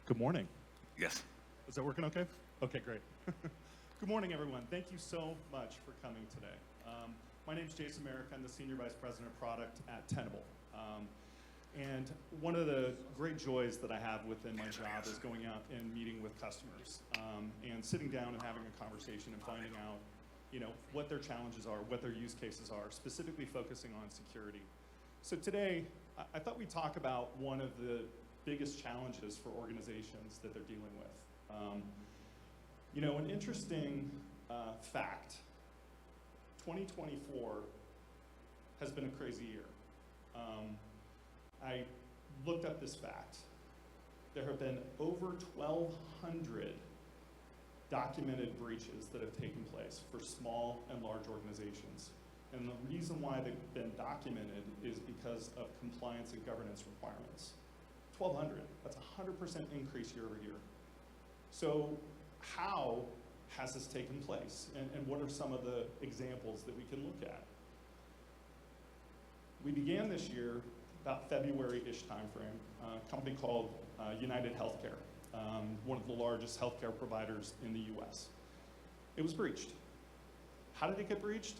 Good morning. Yes. Is that working okay? Okay, great. Good morning, everyone. Thank you so much for coming today. My name is Jason Merrick. I'm the Senior Vice President of Product at Tenable. And one of the great joys that I have within my job is going out and meeting with customers and sitting down and having a conversation and finding out, what their challenges are, what their use cases are, specifically focusing on security. So today, I thought we'd talk about one of the biggest challenges for organizations that they're dealing with. An interesting fact, 2024 has been a crazy year. I looked up this fact. There have been over 1,200 documented breaches that have taken place for small and large organizations. And the reason why they've been documented is because of compliance and governance requirements. 1,200, that's a 100% increase year over year. So how has this taken place? And what are some of the examples that we can look at? We began this year about February-ish timeframe, a company called United Healthcare, one of the largest healthcare providers in the US. It was breached. How did it get breached?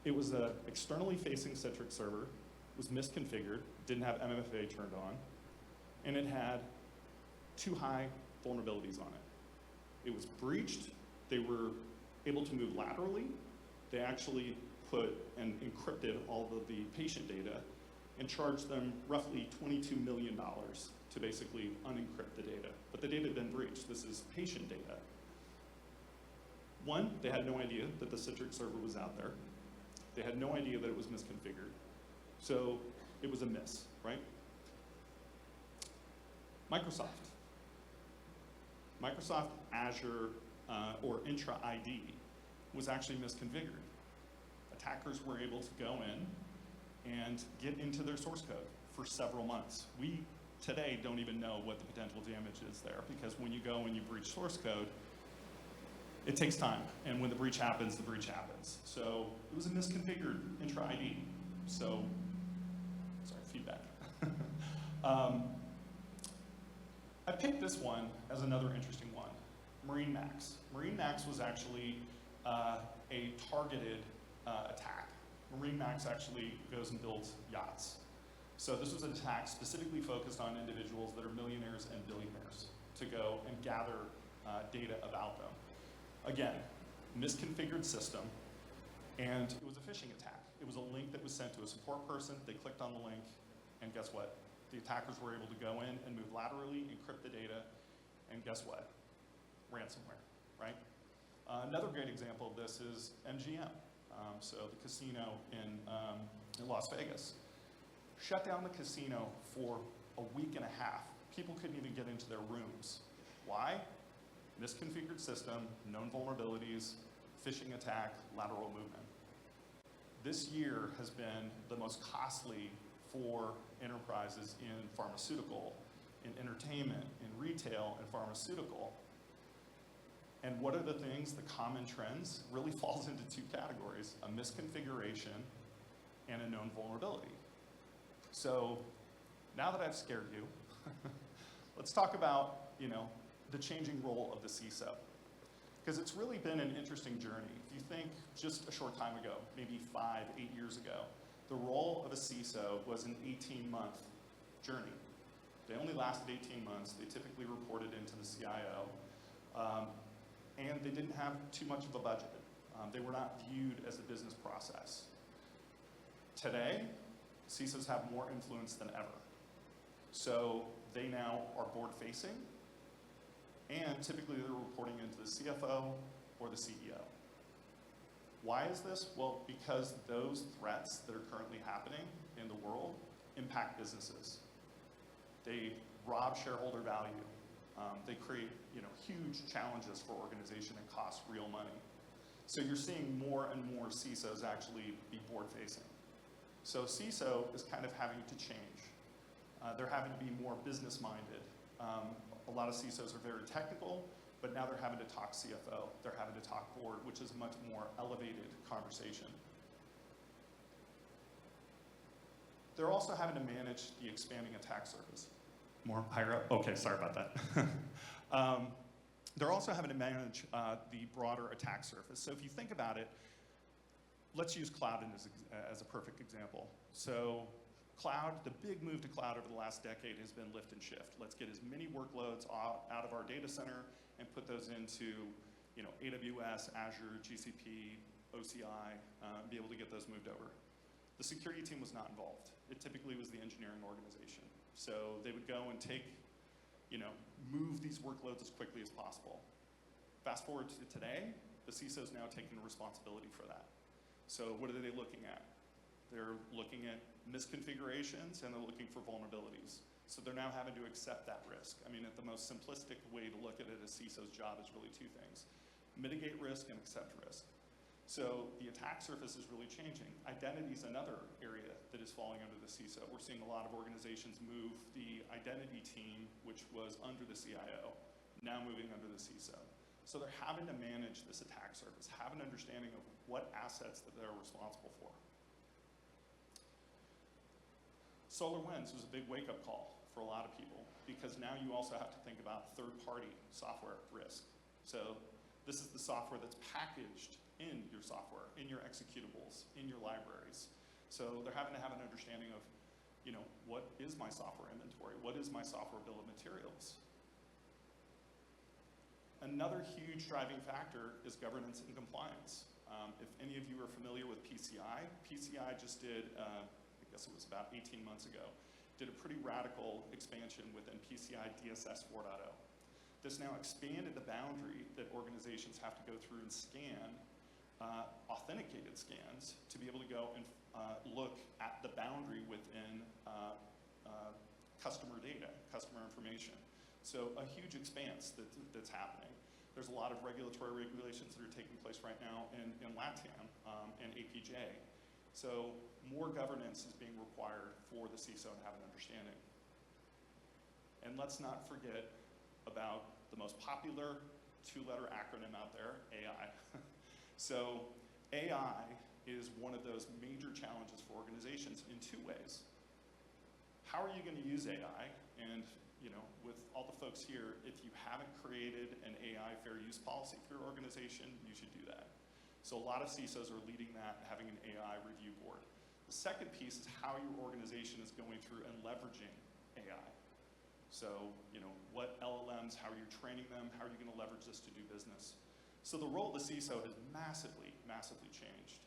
It was an externally facing Citrix server, was misconfigured, didn't have MFA turned on, and it had 2 high vulnerabilities on it. It was breached. They were able to move laterally. They actually put and encrypted all of the patient data and charged them roughly $22 million to basically unencrypt the data. But the data had been breached. This is patient data. One, they had no idea that the Citrix server was out there. They had no idea that it was misconfigured. So it was a miss, right? Microsoft Azure or Intra ID was actually misconfigured. Attackers were able to go in and get into their source code for several months. We today don't even know what the potential damage is there, because when you go and you breach source code, it takes time. And when the breach happens, the breach happens. So it was a misconfigured Intra ID. So, sorry, feedback. I picked this one as another interesting one, MarineMax. MarineMax was actually a targeted attack. MarineMax actually goes and builds yachts. So this was an attack specifically focused on individuals that are millionaires and billionaires to go and gather data about them. Again, misconfigured system, and it was a phishing attack. It was a link that was sent to a support person. They clicked on the link, and guess what? The attackers were able to go in and move laterally, encrypt the data, and guess what? Ransomware, right? Another great example of this is MGM, so the casino in Las Vegas. Shut down the casino for a week and a half. People couldn't even get into their rooms. Why? Misconfigured system, known vulnerabilities, phishing attack, lateral movement. This year has been the most costly for enterprises in pharmaceutical, in entertainment, in retail, and pharmaceutical. And what are the things, the common trends? Really falls into 2 categories, a misconfiguration and a known vulnerability. So now that I've scared you, let's talk about, the changing role of the CISO. Because it's really been an interesting journey. If you think just a short time ago, maybe 5, 8 years ago, the role of a CISO was an 18-month journey. They only lasted 18 months. They typically reported into the CIO. And they didn't have too much of a budget. They were not viewed as a business process. Today, CISOs have more influence than ever. So they now are board-facing, and typically they're reporting into the CFO or the CEO. Why is this? Well, because those threats that are currently happening in the world impact businesses. They rob shareholder value. They create huge challenges for organization and cost real money. So you're seeing more and more CISOs actually be board-facing. So CISO is kind of having to change. They're having to be more business-minded. A lot of CISOs are very technical, but now they're having to talk CFO. They're having to talk board, which is a much more elevated conversation. They're also having to manage the expanding attack surface. More higher up? Okay, sorry about that. They're also having to manage the broader attack surface. So if you think about it, let's use cloud as a perfect example. So cloud, the big move to cloud over the last decade has been lift and shift. Let's get as many workloads out of our data center and put those into AWS, Azure, GCP, OCI, be able to get those moved over. The security team was not involved. It typically was the engineering organization. So they would go and move these workloads as quickly as possible. Fast forward to today, the CISO is now taking responsibility for that. So what are they looking at? They're looking at misconfigurations and they're looking for vulnerabilities. So they're now having to accept that risk. I mean, at the most simplistic way to look at it, a CISO's job is really two things: mitigate risk and accept risk. So the attack surface is really changing. Identity is another area that is falling under the CISO. We're seeing a lot of organizations move the identity team, which was under the CIO, now moving under the CISO. So they're having to manage this attack surface, have an understanding of what assets that they're responsible for. SolarWinds was a big wake-up call for a lot of people, because now you also have to think about third-party software risk. So this is the software that's packaged in your software, in your executables, in your libraries. So they're having to have an understanding of, what is my software inventory? What is my software bill of materials? Another huge driving factor is governance and compliance. If any of you are familiar with PCI just did, I guess it was about 18 months ago, did a pretty radical expansion within PCI DSS 4.0. This now expanded the boundary that organizations have to go through and scan authenticated scans to be able to go and look at the boundary within customer data, customer information. So a huge expanse that's happening. There's a lot of regulatory regulations that are taking place right now in LATAM and APJ. So more governance is being required for the CISO to have an understanding. And let's not forget about the most popular two-letter acronym out there, AI. So AI is one of those major challenges for organizations in two ways. How are you going to use AI? And with all the folks here, if you haven't created an AI fair use policy for your organization, you should do that. So a lot of CISOs are leading that, having an AI review board. The second piece is how your organization is going through and leveraging AI. So, what LLMs, how are you training them? How are you going to leverage this to do business? So the role of the CISO has massively, massively changed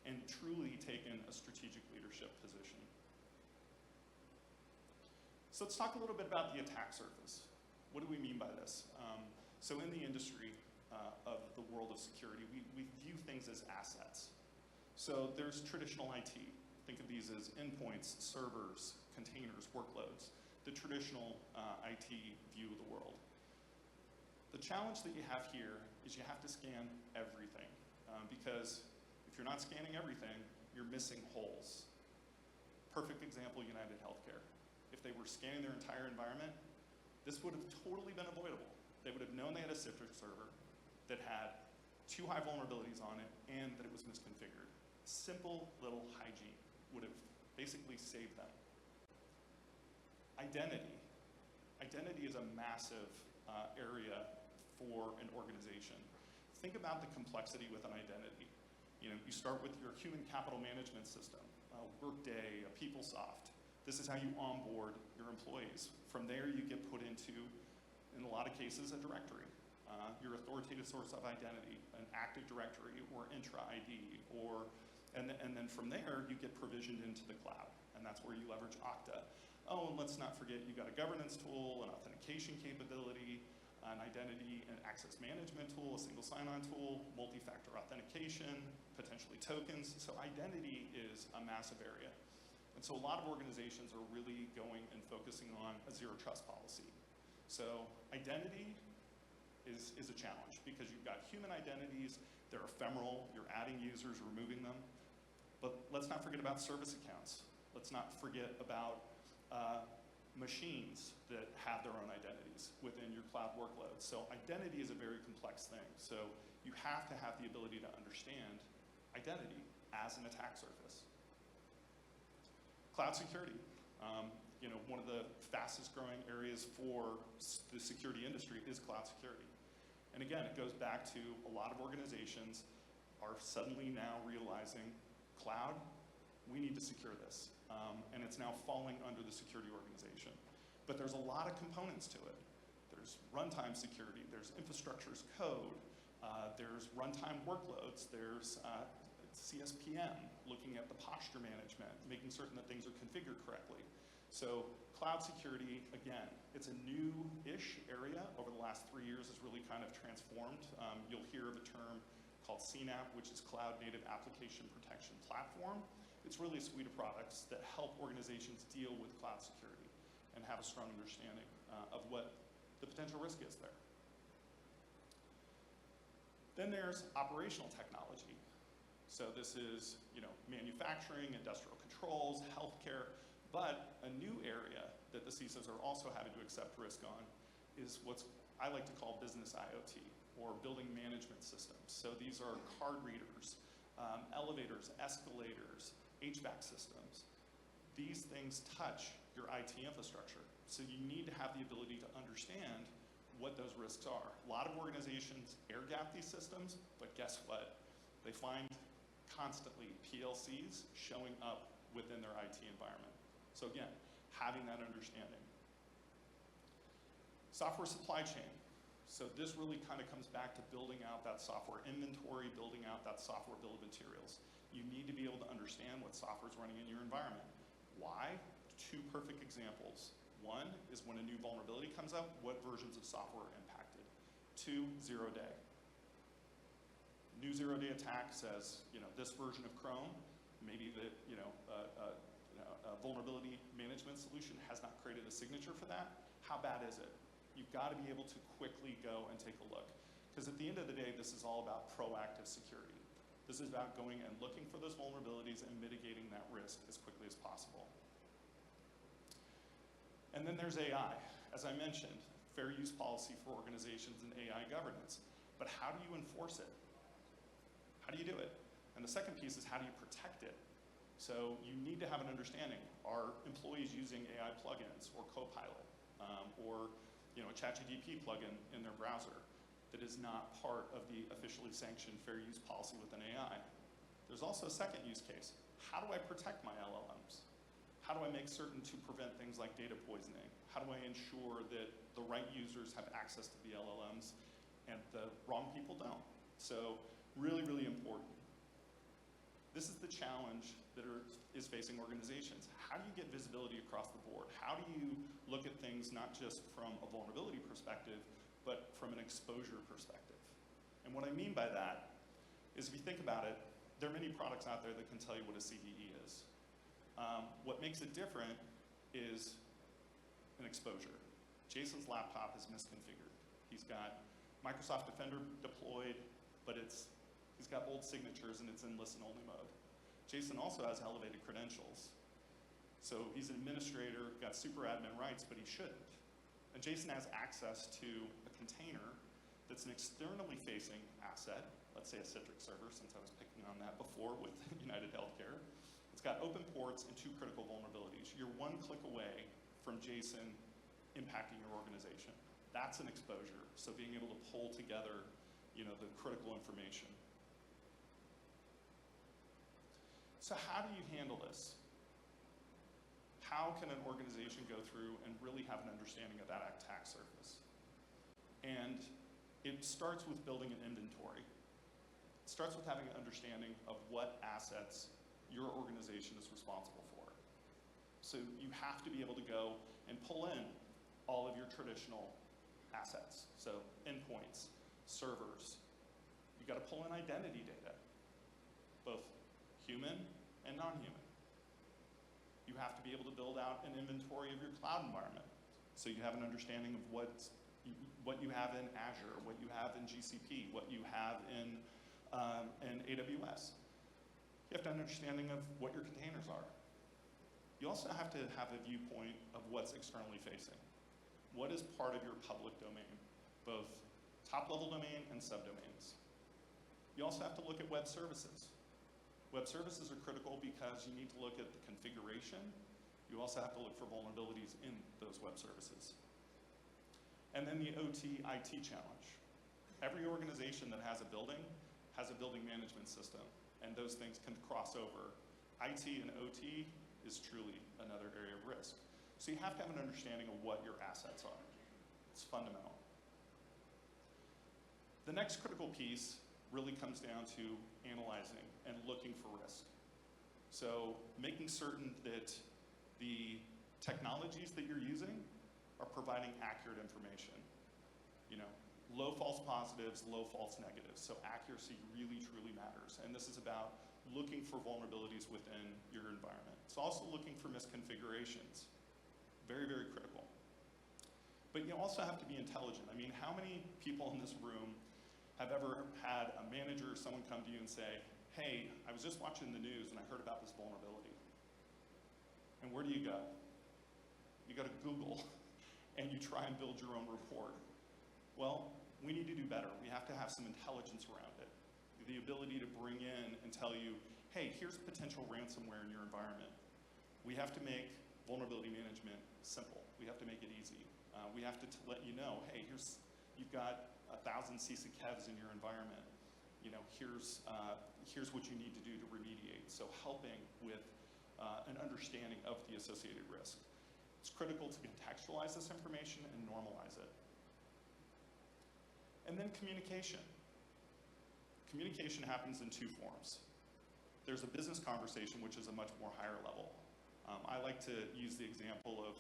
and truly taken a strategic leadership position. So let's talk a little bit about the attack surface. What do we mean by this? So in the industry of the world of security, we view things as assets. So there's traditional IT. Think of these as endpoints, servers, containers, workloads, the traditional IT view of the world. The challenge that you have here is you have to scan everything, because if you're not scanning everything, you're missing holes. Perfect example, United Healthcare. If they were scanning their entire environment, this would have totally been avoidable. They would have known they had a Citrix server that had 2 high vulnerabilities on it and that it was misconfigured. Simple little hygiene would have basically saved them. Identity. Identity is a massive area for an organization. Think about the complexity with an identity. You start with your human capital management system, Workday, a PeopleSoft. This is how you onboard your employees. From there, you get put into, in a lot of cases, a directory. Your authoritative source of identity, an Active Directory or intra-ID, and then from there, you get provisioned into the cloud, and that's where you leverage Okta. Oh, and let's not forget, you've got a governance tool, an authentication capability, an identity and access management tool, a single sign-on tool, multi-factor authentication, potentially tokens. So identity is a massive area. And so a lot of organizations are really going and focusing on a zero trust policy. So identity is a challenge because you've got human identities, they're ephemeral, you're adding users, removing them. But let's not forget about service accounts. Let's not forget about machines that have their own identities within your cloud workloads. So identity is a very complex thing. So you have to have the ability to understand identity as an attack surface. Cloud security. one of the fastest growing areas for the security industry is cloud security. And again, it goes back to a lot of organizations are suddenly now realizing cloud, we need to secure this. And it's now falling under the security organization. But there's a lot of components to it. There's runtime security, there's infrastructure as code, there's runtime workloads, there's CSPM, looking at the posture management, making certain that things are configured correctly. So cloud security, again, it's a new-ish area. Over the last 3 years, it's really kind of transformed. You'll hear of a term called CNAPP, which is Cloud Native Application Protection Platform. It's really a suite of products that help organizations deal with cloud security and have a strong understanding of what the potential risk is there. Then there's operational technology. So this is, manufacturing, industrial controls, healthcare, but a new area that the CISOs are also having to accept risk on is what I like to call business IoT, or building management systems. So these are card readers, elevators, escalators, HVAC systems. These things touch your IT infrastructure. So you need to have the ability to understand what those risks are. A lot of organizations air gap these systems, but guess what? They find constantly PLCs showing up within their IT environment. So again, having that understanding. Software supply chain. So this really kind of comes back to building out that software inventory, building out that software bill of materials. You need to be able to understand what software is running in your environment. Why? 2 perfect examples. 1 is when a new vulnerability comes up, what versions of software are impacted. 2, 0 day. New 0 day attack says, this version of Chrome, maybe a vulnerability management solution has not created a signature for that. How bad is it? You've got to be able to quickly go and take a look. Because at the end of the day, this is all about proactive security. This is about going and looking for those vulnerabilities and mitigating that risk as quickly as possible. And then there's AI. As I mentioned, fair use policy for organizations and AI governance. But how do you enforce it? How do you do it? And the second piece is how do you protect it? So you need to have an understanding. Are employees using AI plugins or Copilot or a ChatGPT plugin in their browser that is not part of the officially sanctioned fair use policy within AI? There's also a second use case. How do I protect my LLMs? How do I make certain to prevent things like data poisoning? How do I ensure that the right users have access to the LLMs and the wrong people don't? So really, really important. This is the challenge that is facing organizations. How do you get visibility across the board? How do you look at things not just from a vulnerability perspective, but from an exposure perspective? And what I mean by that is if you think about it, there are many products out there that can tell you what a CVE is. What makes it different is an exposure. Jason's laptop is misconfigured. He's got Microsoft Defender deployed, but he's got old signatures and it's in listen-only mode. Jason also has elevated credentials. So he's an administrator, got super admin rights, but he shouldn't. And Jason has access to a container that's an externally facing asset, let's say a Citrix server, since I was picking on that before with United Healthcare. It's got open ports and 2 critical vulnerabilities. You're 1 click away from Jason impacting your organization. That's an exposure. So being able to pull together, the critical information. So how do you handle this? How can an organization go through and really have an understanding of that attack surface? And it starts with building an inventory. It starts with having an understanding of what assets your organization is responsible for. So you have to be able to go and pull in all of your traditional assets. So endpoints, servers. You got to pull in identity data, both human and non-human. You have to be able to build out an inventory of your cloud environment. So you have an understanding of what you have in Azure, what you have in GCP, what you have in AWS. You have to have an understanding of what your containers are. You also have to have a viewpoint of what's externally facing. What is part of your public domain, both top-level domain and subdomains? You also have to look at web services. Web services are critical because you need to look at the configuration You also have to look for vulnerabilities in those web services. And then the OT IT challenge. Every organization that has a building management system, and those things can cross over. IT and OT is truly another area of risk. So you have to have an understanding of what your assets are. It's fundamental. The next critical piece really comes down to analyzing and looking for risk. So making certain that the technologies that you're using are providing accurate information. You know, low false positives, low false negatives. So accuracy really, truly matters. And this is about looking for vulnerabilities within your environment. It's also looking for misconfigurations. Very, very critical. But you also have to be intelligent. I mean, how many people in this room have ever had a manager or someone come to you and say, hey, I was just watching the news and I heard about this vulnerability. And where do you go? You go to Google and you try and build your own report. Well, we need to do better. We have to have some intelligence around it. The ability to bring in and tell you, hey, here's potential ransomware in your environment. We have to make vulnerability management simple. We have to make it easy. We have to let you know, hey, you've got 1,000 CCKEVs in your environment. You know, here's what you need to do to remediate. So helping with an understanding of the associated risk. It's critical to contextualize this information and normalize it. And then communication. Communication happens in two forms. There's a business conversation, which is a much more higher level. I like to use the example of,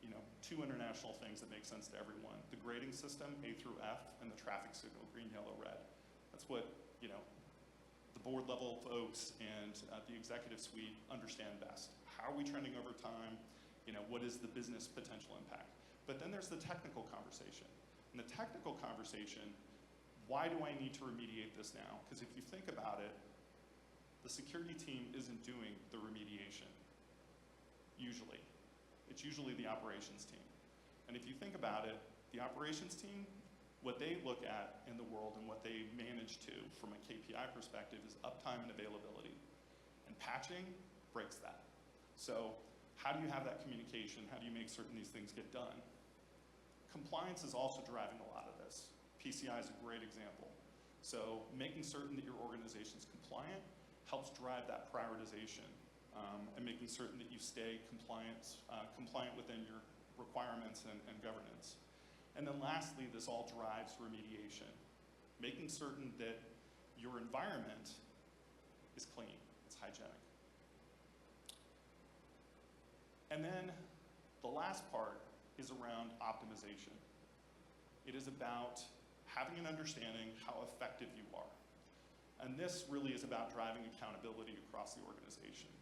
you know, two international things that make sense to everyone. The grading system, A through F, and the traffic signal, green, yellow, red. That's what, you know, the board level folks and the executive suite understand best. How are we trending over time? You know, what is the business potential impact? But then there's the technical conversation. In the technical conversation, why do I need to remediate this now? Because if you think about it, the security team isn't doing the remediation, usually. It's usually the operations team. And if you think about it, the operations team, what they look at in the world and what they manage to from a KPI perspective is uptime and availability. And patching breaks that. So how do you have that communication? How do you make certain these things get done? Compliance is also driving a lot of this. PCI is a great example. So making certain that your organization is compliant helps drive that prioritization and making certain that you stay compliant within your requirements and governance. And then lastly, this all drives remediation, making certain that your environment is clean, it's hygienic. And then the last part is around optimization. It is about having an understanding how effective you are. And this really is about driving accountability across the organization.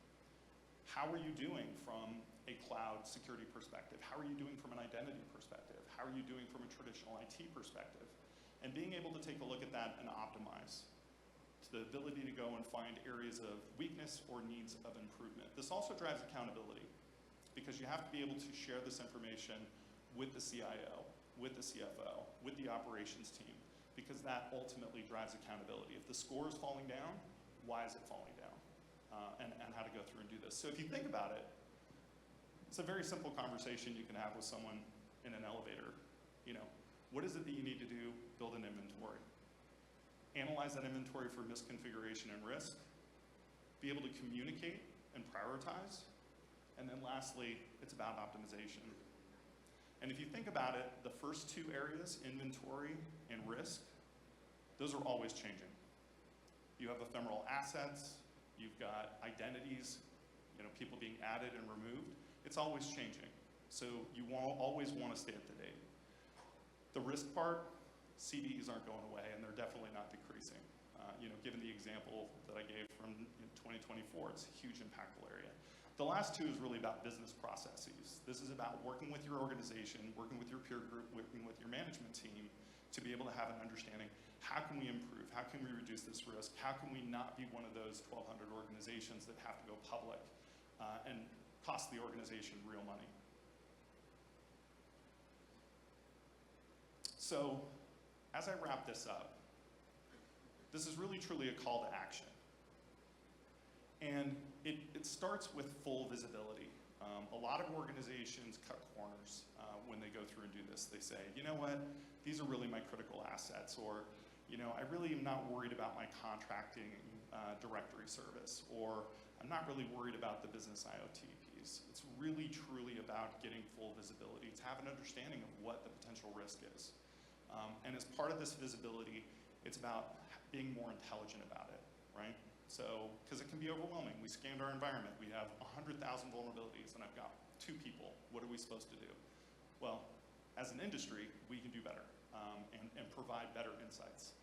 How are you doing from a cloud security perspective? How are you doing from an identity perspective? How are you doing from a traditional IT perspective? And being able to take a look at that and optimize. To the ability to go and find areas of weakness or needs of improvement. This also drives accountability because you have to be able to share this information with the CIO, with the CFO, with the operations team, because that ultimately drives accountability. If the score is falling down, why is it falling down? And how to go through and do this. So if you think about it, it's a very simple conversation you can have with someone in an elevator. You know, what is it that you need to do? Build an inventory. Analyze that inventory for misconfiguration and risk. Be able to communicate and prioritize. And then lastly, it's about optimization. And if you think about it, the first two areas, inventory and risk, those are always changing. You have ephemeral assets, you've got identities, you know, people being added and removed. It's always changing. So you always want to stay up to date. The risk part, CVEs aren't going away, and they're definitely not decreasing. You know, given the example that I gave from 2024, it's a huge impactful area. The last two is really about business processes. This is about working with your organization, working with your peer group, working with your management team to be able to have an understanding. How can we improve? How can we reduce this risk? How can we not be one of those 1,200 organizations that have to go public and cost the organization real money? So as I wrap this up, this is really truly a call to action. And it starts with full visibility. A lot of organizations cut corners when they go through and do this. They say, you know what, these are really my critical assets, or, you know, I really am not worried about my contracting directory service, or I'm not really worried about the business IoT piece. It's really, truly about getting full visibility to have an understanding of what the potential risk is. And as part of this visibility, it's about being more intelligent about it, right? So, because it can be overwhelming. We scanned our environment. We have 100,000 vulnerabilities, and I've got 2 people. What are we supposed to do? Well, as an industry, we can do better and provide better insights.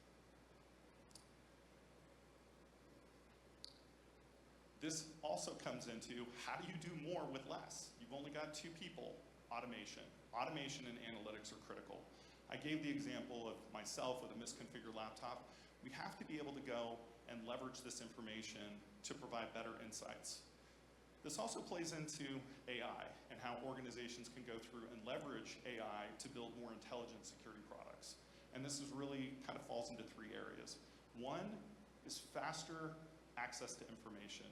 This also comes into how do you do more with less? You've only got 2 people. Automation. Automation and analytics are critical. I gave the example of myself with a misconfigured laptop. We have to be able to go and leverage this information to provide better insights. This also plays into AI and how organizations can go through and leverage AI to build more intelligent security products. And this is really kind of falls into 3 areas. One is faster access to information.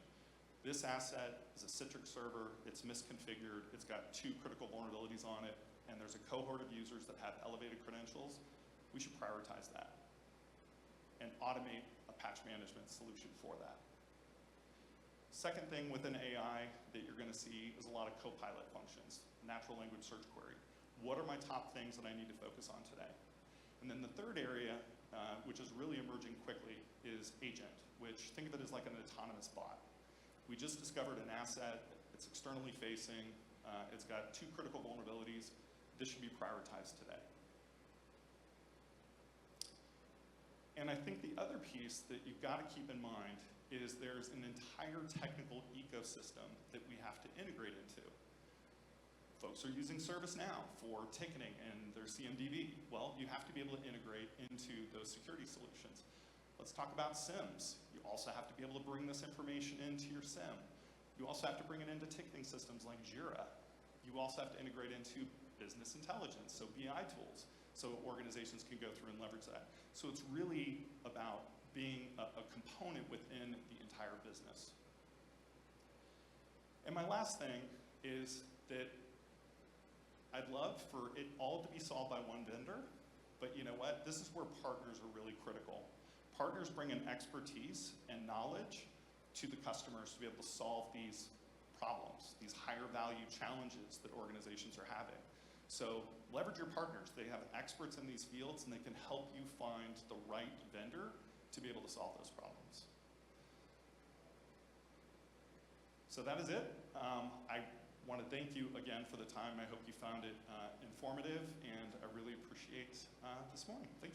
This asset is a Citrix server, it's misconfigured, it's got 2 critical vulnerabilities on it, and there's a cohort of users that have elevated credentials. We should prioritize that and automate a patch management solution for that. Second thing within AI that you're going to see is a lot of copilot functions, natural language search query. What are my top things that I need to focus on today? And then the third area, which is really emerging quickly, is agent, which think of it as like an autonomous bot. We just discovered an asset, it's externally facing, it's got 2 critical vulnerabilities. This should be prioritized today. And I think the other piece that you've got to keep in mind is there's an entire technical ecosystem that we have to integrate into. Folks are using ServiceNow for ticketing and their CMDB. Well, you have to be able to integrate into those security solutions. Let's talk about SIMs. You also have to be able to bring this information into your SIM. You also have to bring it into ticketing systems like Jira. You also have to integrate into business intelligence, so BI tools, so organizations can go through and leverage that. So it's really about being a component within the entire business. And my last thing is that I'd love for it all to be solved by one vendor, but you know what? This is where partners are really critical. Partners bring in expertise and knowledge to the customers to be able to solve these problems, these higher value challenges that organizations are having. So leverage your partners. They have experts in these fields and they can help you find the right vendor to be able to solve those problems. So that is it. I want to thank you again for the time. I hope you found it informative, and I really appreciate this morning. Thank you.